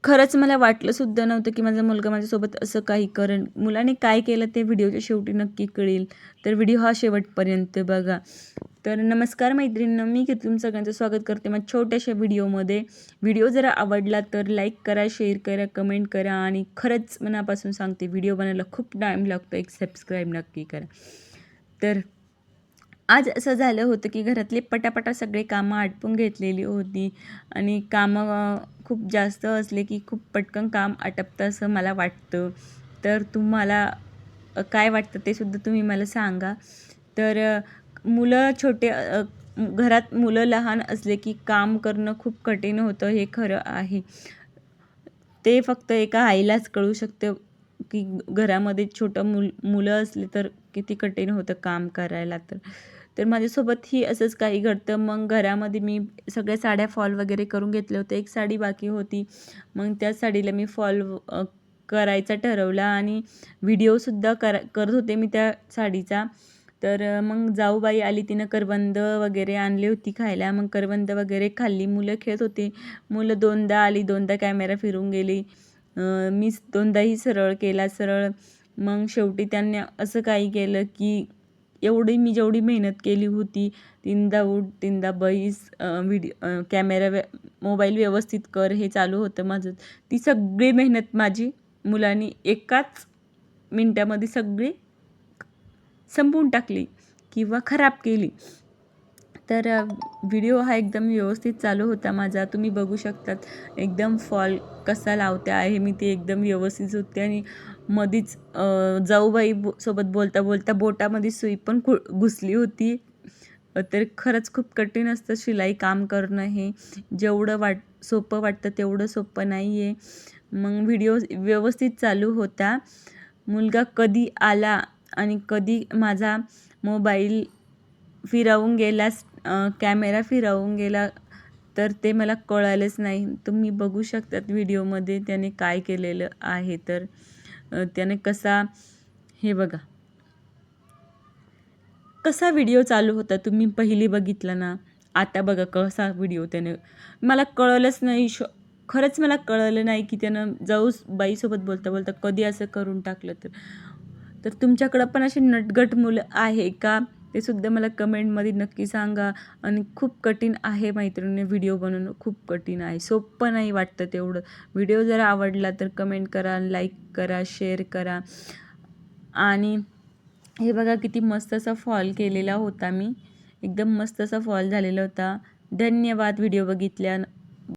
खरंच मला वाटलंसुद्धा नव्हतं, की माझा मुलगा माझ्यासोबत असं काही करेल. मुलाने काय केलं ते व्हिडिओच्या शेवटी नक्की कळेल. तर व्हिडिओ हा शेवटपर्यंत बघा. तर नमस्कार मैत्रिणींनो, मी कीर्ती सगळ्यांचं स्वागत करते माझ्या छोट्याशा व्हिडिओमध्ये. व्हिडिओ जर आवडला तर लाईक करा, शेअर करा, कमेंट करा आणि खरंच मनापासून सांगते व्हिडिओ बनायला खूप टाईम लागतो. एक सबस्क्राईब नक्की करा. तर आज असं झालं होतं, की घरातले पटापटा सगळे कामं आटपून घेतलेली होती आणि कामं खूप जास्त असले, की खूप पटकन काम आटपतं असं मला वाटतं. तर तुम्हाला काय वाटतं ते सुद्धा तुम्ही मला सांगा. तर मुलं छोटे घरात मुलं लहान असले, की काम करणं खूप कठीण होतं हे खरं आहे. ते फक्त एका आईलाच कळू शकतं, की घरामध्ये छोटं मुलं असली तर किती कठीण होतं काम करायला तर. तर माझ्यासोबतही असंच काही घडतं. मग घरामध्ये मी सगळ्या साड्या फॉल वगैरे करून घेतले होते. एक साडी बाकी होती. मग त्या साडीला मी फॉल करायचा ठरवला आणि व्हिडिओसुद्धा करत होते मी त्या साडीचा. तर मग जाऊबाई आली, तिनं करवंद वगैरे आणली होती खायला. मग करवंद वगैरे खाल्ली. मुलं खेळत होती. मुलं दोनदा आली, दोनदा कॅमेरा फिरून गेली. मीच दोनदाही सरळ केला सरळ. मग शेवटी त्यांनी असं काही केलं, की एवढी जेवढी मेहनत केली होती, तीनदा उठ, तीनदा बैस, कॅमेरा मोबाईल व्यवस्थित कर, हे चालू होतं माझं. ती सगळी मेहनत माझी मुलांनी एकाच मिनिटामध्ये सगळी संपवून टाकली किंवा खराब केली. तर व्हिडिओ हा एकदम व्यवस्थित चालू होता माझा. तुम्ही बघू शकतात एकदम फॉल कसा लावते आहे मी, ते एकदम व्यवस्थित होते आणि मधीच जाऊबाई सोबत बोलता बोलता बोटामध्ये सुई पण घुसली होती. तर खरंच खूप कठीण असतं शिलाई काम करणं हे. जेवढं सोपं वाटतं तेवढं सोपं नाही आहे. मग व्हिडिओ व्यवस्थित चालू होता. मुलगा कधी आला आणि कधी माझा मोबाईल फिरवून गेलास, कॅमेरा फिरवून गेला, तर ते मला कळालंच नाही. तुम्ही बघू शकतात व्हिडिओमध्ये त्याने काय केलेलं आहे. तर त्याने कसा, हे बघा, कसा व्हिडिओ चालू होता तुम्ही पहिली बघितला ना, आता बघा कसा व्हिडिओ त्याने, मला कळलंच नाही. खरंच मला कळलं नाही, की त्यानं बाईसोबत बोलता बोलता कधी असं करून टाकलं तर. तर तुमच्याकडं पण अशी नटगट मुलं आहे का? ते सुद्धा मला कमेंटमध्ये नक्की सांगा. आणि खूप कठीण आहे मैत्रिणी, व्हिडिओ बनवणं खूप कठीण आहे. सोपं नाही वाटतं तेवढं. व्हिडिओ जर आवडला तर कमेंट करा, लाईक करा, शेअर करा. आणि हे बघा किती मस्त असा फॉल केलेला होता मी. एकदम मस्त असा फॉल झालेला होता. धन्यवाद व्हिडिओ बघितल्या